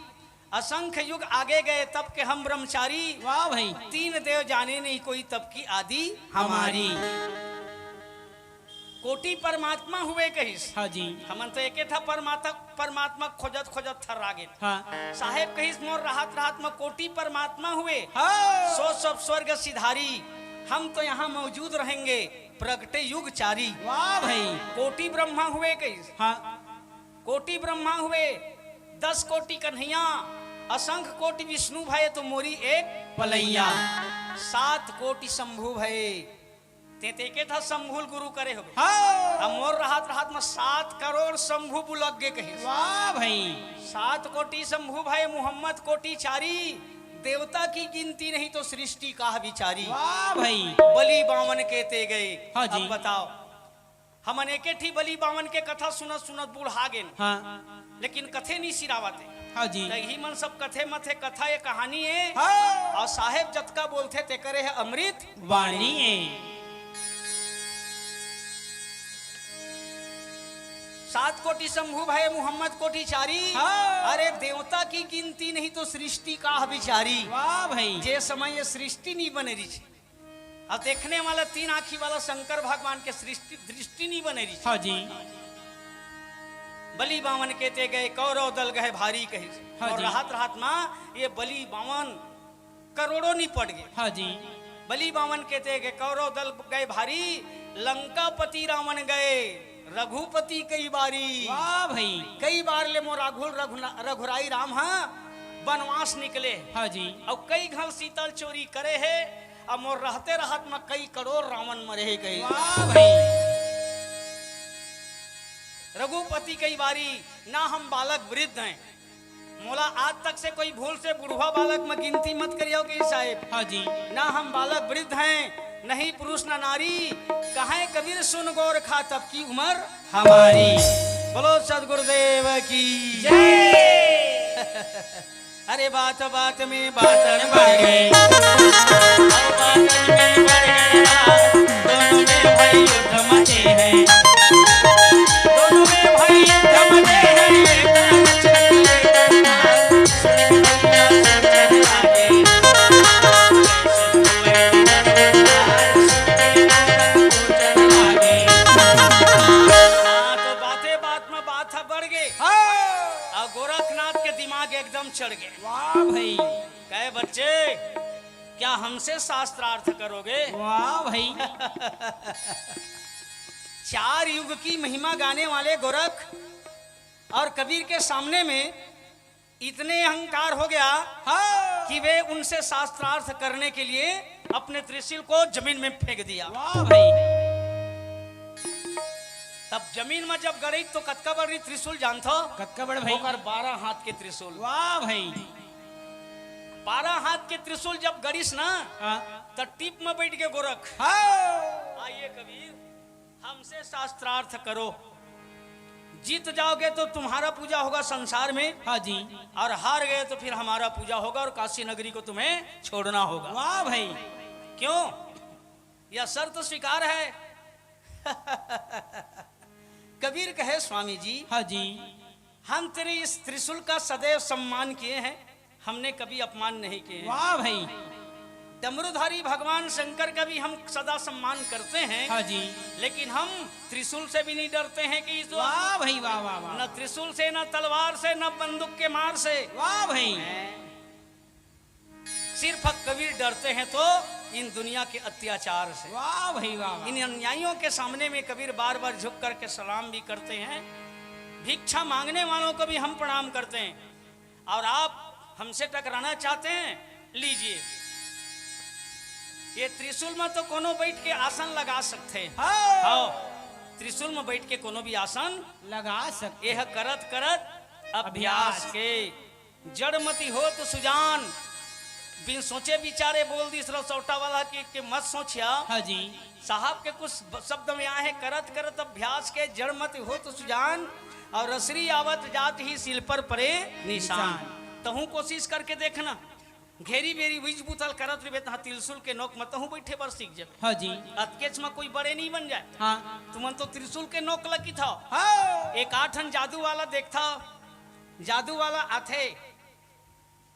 असंख्य युग आगे गए तब के हम ब्रह्मचारी। वाह भाई। 3 देव जाने नहीं कोई तब की आदि हमारी। कोटि परमात्मा हुए कहिस। हाँ जी। हमन तो एके था परमात्मा खोजत खोजत थर रागे। हाँ साहेब कहिस मोर राहत राहत में कोटि परमात्मा हुए, हाँ। सो सब स्वर्ग सिधारी, हम तो यहाँ मौजूद रहेंगे प्रगटे युग चारी। वाह भाई। कोटि ब्रह्मा हुए कहिस। हाँ कोटि ब्रह्मा हुए, 10 कोटि कन्हैया, असंख्य कोटि विष्णु भये तो मोरी एक पलैया। 7 कोटि शंभु भये, ते के था शंभुल गुरु करे हो। हाँ। अब मोर राहत राहत में 7 करोड़ शंभु बुलग्गे कही। वाह भाई। 7 कोटि शंभु भय मुहम्मद कोटि चारी, देवता की गिनती नहीं तो सृष्टि का विचारी। वाह भाई। बलि बामन कहते गए। हाँ जी। अब बताओ, हमन एके ठी बलि बामन के कथा सुनत सुनत बूढ़ा गेन, हाँ लेकिन कथे नहीं सिरावते। हाँ जी। ही मन सब कथे मथे कथा ये कहानी है। हाँ। और साहेब जतका बोलते ते करे है अमृत वाणी है। 7 कोटि शंभु भय मुहम्मद कोटि चारी। हाँ। अरे देवता की गिनती नहीं तो सृष्टि का विचारी। वाह भाई। जे समय ये सृष्टि नहीं बने रही है, अब देखने वाला 3 आँखी वाला शंकर भगवान के सृष्टि दृष्टि नहीं बने रही। हाँ जी। बलि बामन कहते गए कौरव दल गए भारी कही। हाँ और जी। राहत राहत माँ ये बलि बामन करोड़ों नहीं पड़ गए। हाँ जी। बलि बामन कहते गए कौरव दल गए भारी, लंकापति रावण गए रघुपति कई बारी। वाह भाई। कई बार ले मोर रघुराई राम हाँ वनवास निकले। हाँ जी। और कई घल शीतल चोरी करे है, अब मोर रहते रहत में कई करोड़ रावण मरे गए। वाह भाई। रघुपति कई बारी ना हम बालक वृद्ध हैं, मोला आज तक से कोई भूल से बुढ़वा बालक में गिनती मत करियो कि साहेब। हाँ जी। ना हम बालक वृद्ध हैं, नहीं पुरुष ना नारी, कहे कबीर सुन गौर खा तब की उम्र हमारी। बोलो सदगुरुदेव की जय। अरे बात बात में बातन बढ़ गए, दोनों में भाई युद्ध मचे हैं, दोनों में भाई युद्ध मचे हैं। गोरखनाथ के दिमाग एकदम चढ़ गए। वाह भाई। कहे बच्चे क्या हमसे शास्त्रार्थ करोगे? वाह भाई। 4 युग की महिमा गाने वाले गोरख और कबीर के सामने में इतने अहंकार हो गया हाँ। कि वे उनसे शास्त्रार्थ करने के लिए अपने त्रिशूल को जमीन में फेंक दिया। वाह भाई। तब जमीन में जब गड़ी तो कतका बड़ी त्रिशूल जानता? कतका बड़ भाई। 12 हाथ के त्रिशूल। वाह भाई। 12 हाथ के त्रिशूल जब गड़ीस ना हाँ। तो टीप में बैठ के गोरख हाँ। आइए कबीर हमसे शास्त्रार्थ करो, जीत जाओगे तो तुम्हारा पूजा होगा संसार में, हाँ जी। और हार गए तो फिर हमारा पूजा होगा और काशी नगरी को तुम्हें छोड़ना होगा। वाह भाई। क्यों? यह शर्त स्वीकार है। कबीर कहे स्वामी जी हाँ जी। हम तेरे इस त्रिशूल का सदैव सम्मान किए हैं, हमने कभी अपमान नहीं किए। वाह भाई। डमरूधारी भगवान शंकर का भी हम सदा सम्मान करते हैं, हाँ जी। लेकिन हम त्रिशूल से भी नहीं डरते हैं कि इस वाह भाई वाह वाह वाह। न त्रिशूल से, न तलवार से, न बंदूक के मार से। वाह भाई। सिर्फ कबीर डरते हैं तो इन दुनिया के अत्याचार से। वाह भाई वाह। इन अन्यायों के सामने में कबीर बार बार झुक करके सलाम भी करते हैं, भिक्षा मांगने वालों को भी हम प्रणाम करते हैं। और आप हमसे टकराना चाहते हैं, लीजिए ये त्रिशूल में तो कोनो बैठ के आसन लगा सकते हैं। हाँ, त्रिशूल में बैठ के कोनो भी आसन लगा सकते। यह करत करत अभ्यास के जड़मती हो तो सुजान, बिन सोचे विचारे बोल दी सरसौटा वाला के मत सोचिया। हाँ जी। साहब के कुछ शब्द में आए हैं, करत करत अभ्यास के जड़मती हो तो सुजान, और रसरी आवत जात ही सिल पर परे निशान। तहु कोशिश करके देखना, घेरी बेरी बीज बुतल करत रे बेता त्रिशूल के नोक मत हूं बैठे बर सीख जाए। हाँ जी। अतकेच में कोई बड़े नहीं बन जाए। हाँ। तुमन तो त्रिशूल के नोक लगी था। हाँ। एक आठन जादू वाला देखता, जादू वाला आथे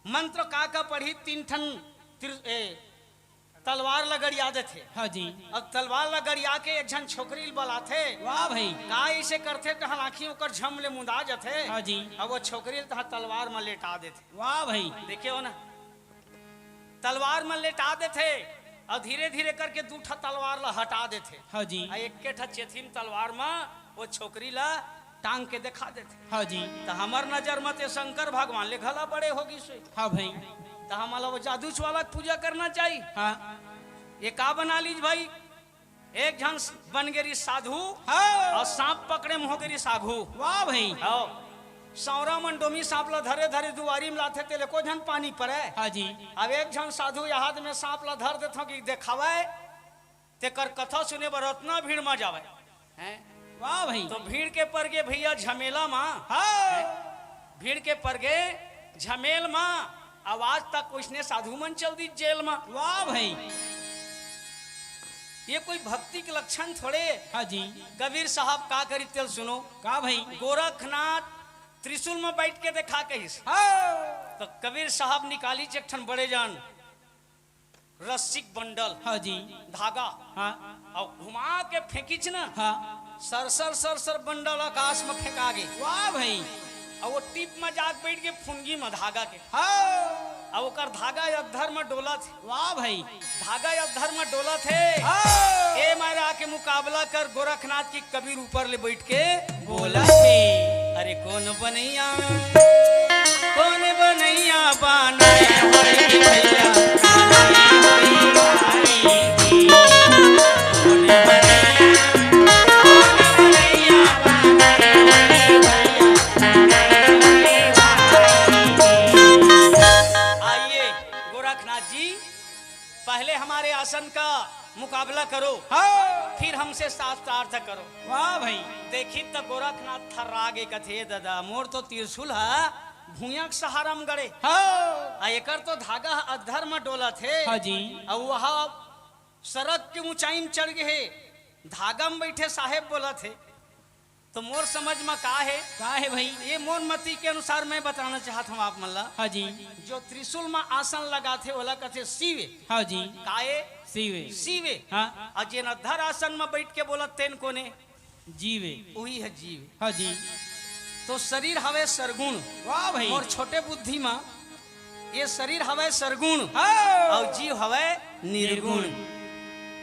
मंत्र का पढ़ी, 3 ठन तलवार लगड़िया थे। हाँ जी। अब तलवार लगड़िया के एक जन छोकरी बलाथे। वाह भाई। का ऐसे करते तहाँ आँखी ओकर झम ले मुंदा जाते। हाँ जी। अब वो छोकरी तहाँ तलवार में लेटा देते। वाह भाई। देखे हो ना, तलवार में लेटा देते और धीरे धीरे करके 2 ठा तलवार ला हटा देते। हाँ जी। एक के ठा चेथिन तलवार में वो छोकरी ला टांग के दिखा देते। हाँ जी। तो हमार नजर मत शंकर भगवान ले घला बड़े होगी से। हाँ भाई। तो हमारा वो जादूच वाला पूजा करना चाहिए। हाँ। ये का बना लीज भाई, एक जन बन गेरी साधु हाँ। और सांप पकड़े में हो गेरी साधु। वाह भाई। आओ सौरा मन डोमी सांप ला धरे धरे दुआरी में लाथे तेले को जन पानी पड़े। हाँ जी। अब एक जन साधु हाथ में सांप ला धर देता कि देखावे ते कर कथा सुने बर उतना भीड़ में जावे हैं। वाह भाई। तो भीड़ के पर गे भैया झमेला माँ। हाँ। भीड़ के पर गे झमेल माँ, आवाज तक उसने साधु मन चल दी जेल में। वाह भाई। ये कोई भक्ति के लक्षण थोड़े। हाँ जी। कबीर साहब का करी तेल सुनो। का भाई। गोरखनाथ त्रिशूल में बैठ के देखा कहिस। हाँ। तो कबीर साहब निकाली चेठन बड़े जान रस्सिक बंडल। हाँ जी। धागा। हाँ। और घुमा के फेंकीच ना। हाँ। सरसर सरसर बंडल आकाश में फेंका गे। वाह भाई। और वो टिप में जाग बैठ के फुनगी में धागा के। हाँ। और ओकर धागा अधर में डोला थे। वाह भाई। धागा अधर में डोला थे। हाँ। ए मारा के मुकाबला कर गोरखनाथ की कबीर ऊपर ले बैठ के बोला थे। अरे कौन बनैया बनाए होई भैया, कौन बनैया बनाए होई भैया। आइए गोरखनाथ जी, पहले हमारे आसन का मुकाबला करो। हाँ। फिर हमसे शास्त्रार्थ करो। वाह भाई। देखी तो गोरखनाथ थर्रागे कथे दादा मोर तो त्रिशूल है भूया के सहारा में गड़े। हाँ। आ एकर तो धागा अधर में डोला थे। हाँ जी। और वहाँ सड़क के ऊंचाई में चढ़ गए, धागा में बैठे साहेब बोला थे। तो मोर समझ में का है भाई। ये मोर मती के अनुसार मैं बताना चाहता हूँ आप मल्ला। हाँ जी। जो त्रिशूल में आसन लगा थे बोला कथे शिवे। हाँ जी। काए शिवे। शिवे। हाँ। और जिन अधर आसन में बैठ के बोला तेन कोने जीवे। वही है जीव। हाँ जी। तो शरीर हवे सरगुण। वाह भाई। और छोटे बुद्धि में ये शरीर हवे सरगुण हाँ। और जीव हवे निर्गुण।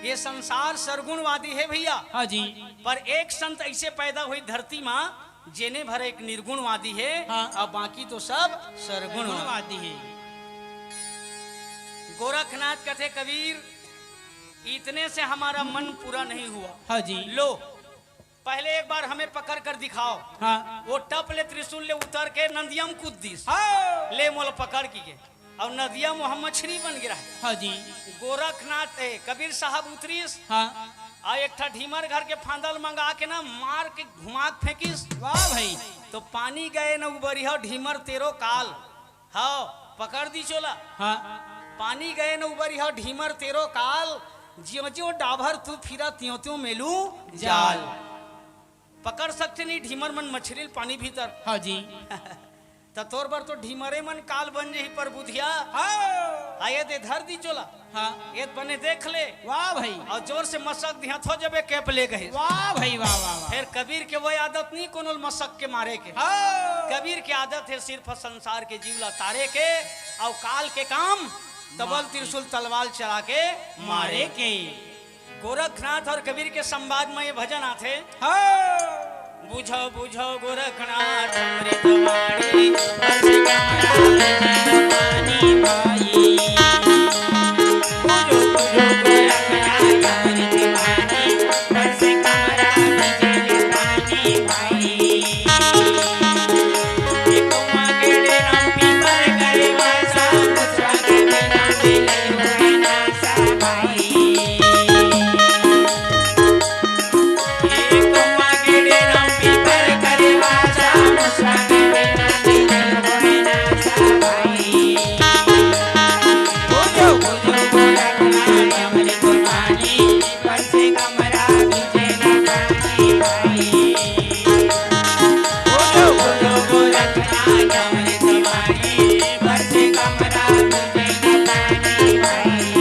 ये संसार सरगुणवादी है भैया। हाँ जी। पर एक संत ऐसे पैदा हुई धरती में जेने भर एक निर्गुणवादी है। हाँ। और बाकी तो सब सरगुणवादी है। गोरखनाथ कहते कबीर इतने से हमारा मन पूरा नहीं हुआ। हाँ जी। लो पहले एक बार हमें पकड़ कर दिखाओ। हाँ। वो टप ले त्रिशूल ले उतर के नदिया में कूद दी। हाँ। ले मोल पकड़ की और नदिया में हम मछली बन गिरा है। हाँ जी। गोरखनाथ कबीर साहब उतरीस। हाँ। और एक ठा ढीमर घर के फांदल मंगा के ना मार के घुमा के फेंकिस। वाह भाई। तो पानी गए न उबरी हो ढीमर तेरो काल। हाँ पकड़ दी चोला। हाँ। पानी गए न उबरी हो ढीमर तेरो काल, ज्यो ज्यो डाभर तू फिरा त्यों त्यों मेलू जाल। पकड़ सकते नहीं ढीमर मन मछली पानी भीतर। हाँ जी। तोर बर तो ढीमरे मन काल बन जही पर बुधिया। हाँ। आये दे धर दी चोला हाँ ये बने देख ले वाह भाई और जोर से मसक दिया थो जबे कैप ले गए वाह भाई वाह वाह वाह फिर कबीर के वो आदत नहीं कोनो मसक के मारे के हाँ कबीर की आदत है सिर्फ संसार के जीवला तारे के और काल के काम तबल त्रिशूल तलवार चला के मारे के गोरखनाथ और कबीर के संवाद में ये भजन आते हाँ बुझो बुझो गोरखनाथ अमृत वाणी बरसे कमरा में पानी भाई बुझो बुझो गोरखनाथ अमृत वाणी बरसे कमरा में पानी भाई एक मांगेड़े राम पीपर करे वासा मुस्रा के बिना दिले हुए ना सा भाई एक मांगेड़े राम पीपर करे वासा मुस्रा के बिना दिले हुए ना सा भाई बुझो बुझो गोरखनाथ अमृत वाणी बरसे कमरा बीजे ना पानी भाई बुझो बुझो गोरखनाथ अमृत वाणी बरसे कमरा बीजे ना पानी भाई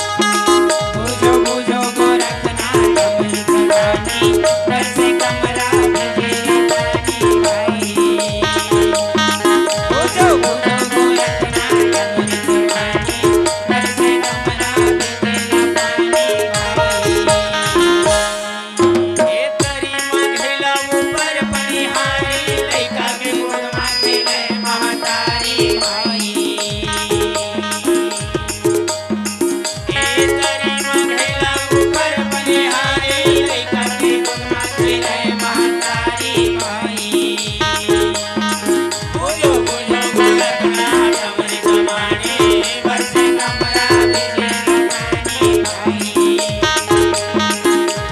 बुझो बुझो गोरखनाथ अमृत वाणी बरसे कमरा बीजे ना पानी भाई बुझो बुझो गोरखनाथ अमृत वाणी बरसे कमरा बीजे ना पानी भाई ए तरी मंगला ऊपर पनिहारी लइका के गोद माथे ले महतारी भाई ए तरी मंगला ऊपर पनिहारी लइका के गोद माथे ले महतारी भाई बुझो बुझो गोरखनाथ अमृत वाणी बरसे कमरा बीजे ना पानी भाई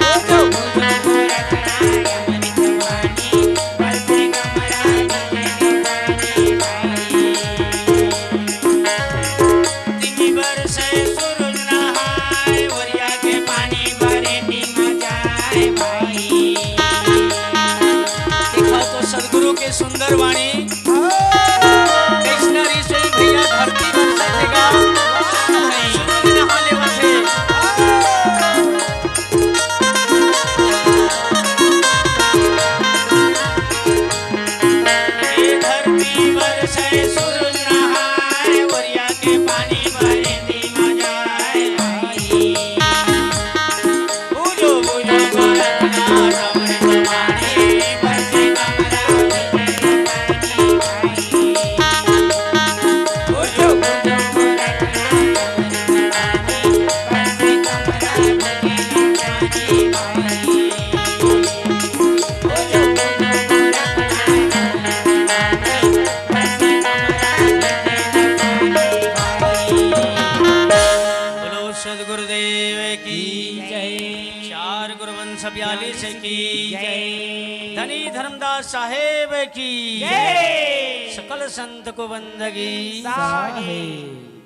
बुझो बुझो गोरखनाथ अमृत वाणी बरसे कमरा बीजे ना पानी भाई तिमी बरसे सूरज नहाय वरिया के पानी भरे नीम जाए भाई देखा तो सदगुरु के सुंदर वाणी कृष्ण ऋषि भैया धरती बरसे देगा सूरज नहा ले बसे ए धरती बरसे सूरज नहाय वरिया के पानी भरे नीम जाए भाई बुझो बुझो गोरखनाथ अमृत वाणी बरसे कमरा बीजे ना पानी भाई बुझो बुझो गोरखनाथ अमृत वाणी बरसे कमरा बीजे ना पानी भाई बुझो बुझो गोरखनाथ बरसे कमरा बीजे ना पानी भाई बोलो सदगुरुदेव की जय चार गुरुवंश 42 की जय धनी धर्मदास साहेब की जय सकल संत को बंदगी साहेब